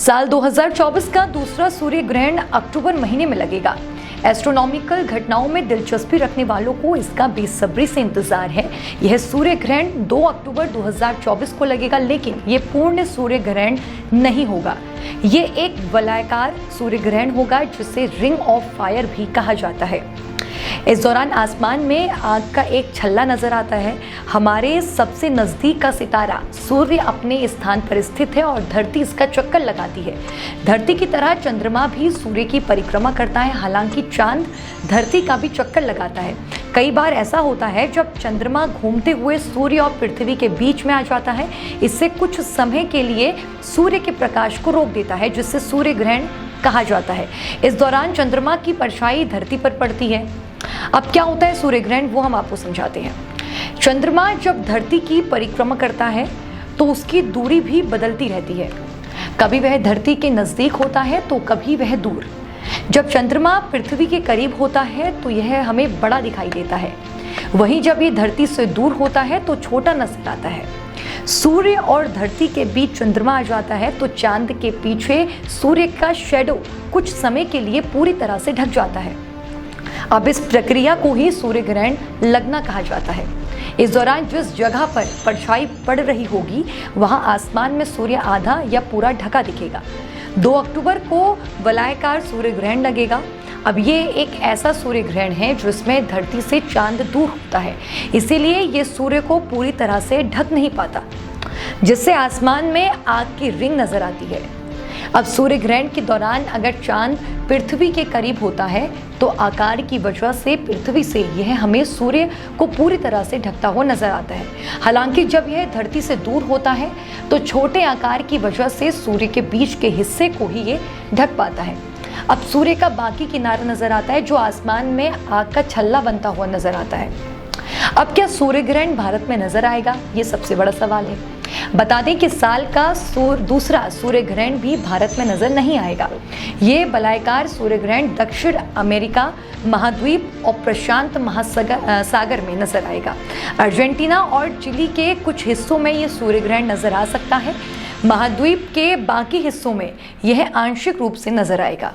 साल 2024 का दूसरा सूर्य ग्रहण अक्टूबर महीने में लगेगा। एस्ट्रोनॉमिकल घटनाओं में दिलचस्पी रखने वालों को इसका बेसब्री से इंतजार है। यह सूर्य ग्रहण 2 अक्टूबर 2024 को लगेगा, लेकिन यह पूर्ण सूर्य ग्रहण नहीं होगा। ये एक वलयाकार सूर्य ग्रहण होगा जिसे रिंग ऑफ फायर भी कहा जाता है। इस दौरान आसमान में आग का एक छल्ला नजर आता है। हमारे सबसे नजदीक का सितारा सूर्य अपने स्थान पर स्थित है और धरती इसका चक्कर लगाती है। धरती की तरह चंद्रमा भी सूर्य की परिक्रमा करता है, हालांकि चांद धरती का भी चक्कर लगाता है। कई बार ऐसा होता है जब चंद्रमा घूमते हुए सूर्य और पृथ्वी के बीच में आ जाता है। इससे कुछ समय के लिए सूर्य के प्रकाश को रोक देता है, जिससे सूर्य ग्रहण कहा जाता है। इस दौरान चंद्रमा की परछाई धरती पर पड़ती है। अब क्या होता है सूर्य ग्रहण, वो हम आपको समझाते हैं। चंद्रमा जब धरती की परिक्रमा करता है तो उसकी दूरी भी बदलती रहती है। कभी वह धरती के नजदीक होता है तो कभी वह दूर। जब चंद्रमा पृथ्वी के करीब होता है तो यह हमें बड़ा दिखाई देता है, वहीं जब ये धरती से दूर होता है तो छोटा नजर आता है। सूर्य और धरती के बीच चंद्रमा आ जाता है तो चांद के पीछे सूर्य का शैडो कुछ समय के लिए पूरी तरह से ढक जाता है। अब इस प्रक्रिया को ही सूर्य ग्रहण लगना कहा जाता है। इस दौरान जिस जगह पर परछाई पड़ रही होगी वहां आसमान में सूर्य आधा या पूरा ढका दिखेगा। 2 अक्टूबर को वलयाकार सूर्य ग्रहण लगेगा। अब ये एक ऐसा सूर्य ग्रहण है जिसमें धरती से चांद दूर होता है, इसीलिए ये सूर्य को पूरी तरह से ढक नहीं पाता, जिससे आसमान में आग की रिंग नजर आती है। अब सूर्य ग्रहण के दौरान अगर चांद पृथ्वी के करीब होता है तो आकार की वजह से पृथ्वी से यह हमें सूर्य को पूरी तरह से ढकता हुआ नजर आता है। हालांकि जब यह धरती से दूर होता है तो छोटे आकार की वजह से सूर्य के बीच के हिस्से को ही ये ढक पाता है। अब सूर्य का बाकी किनारा नजर आता है जो आसमान में आग का छल्ला बनता हुआ नजर आता है। अब क्या सूर्य ग्रहण भारत में नजर आएगा, ये सबसे बड़ा सवाल है। बता दें कि साल का दूसरा सूर्य ग्रहण भी भारत में नजर नहीं आएगा। ये वलयाकार सूर्य ग्रहण दक्षिण अमेरिका महाद्वीप और प्रशांत महासागर में नजर आएगा। अर्जेंटीना और चिली के कुछ हिस्सों में ये सूर्य ग्रहण नजर आ सकता है। महाद्वीप के बाकी हिस्सों में यह आंशिक रूप से नजर आएगा।